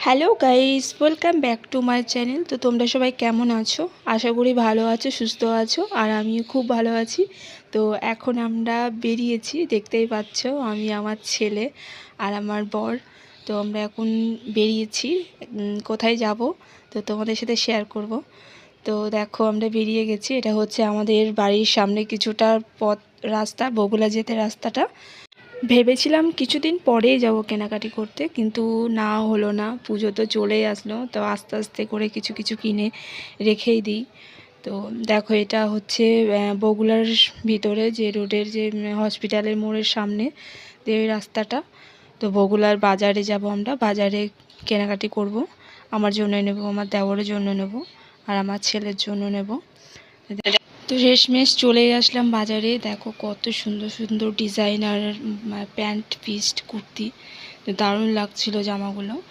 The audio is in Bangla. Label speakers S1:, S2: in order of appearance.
S1: Hello guys, welcome back to my channel. তো তোমরা সবাই কেমন আছো? আশা করি ভালো আছো, সুস্থ আছো, আর আমিও খুব ভালো আছি। তো এখন আমরা বেরিয়েছি, দেখতেই পাচ্ছ, আমি, আমার ছেলে আর আমার বর। তো আমরা এখন বেরিয়েছি। কোথায় যাব তো তোমাদের সাথে শেয়ার করব। তো দেখো, আমরা বেরিয়ে গেছি। এটা হচ্ছে আমাদের বাড়ির সামনে কিছুটা পথ, রাস্তা, বগুলা যেতে রাস্তাটা। ভেবেছিলাম কিছুদিন পরেই যাব কেনাকাটি করতে, কিন্তু না হলো না। পুজো তো চলেই আসলো, তো আস্তে আস্তে করে কিছু কিছু কিনে রেখেই দিই। তো দেখো, এটা হচ্ছে বগুলার ভিতরে যে রোডের, যে হসপিটালের মোড়ের সামনে যে রাস্তাটা। তো বগুলার বাজারে যাব আমরা, বাজারে কেনাকাটি করব। আমার জন্য নেব, আমার দেওরের জন্য নেব, আর আমার ছেলের জন্য নেব। তো শেষমেশ চলেই আসলাম বাজারে। দেখো কত সুন্দর সুন্দর ডিজাইনার প্যান্ট পিস, কুর্তি, তো দারুণ লাগছিল জামাগুলো।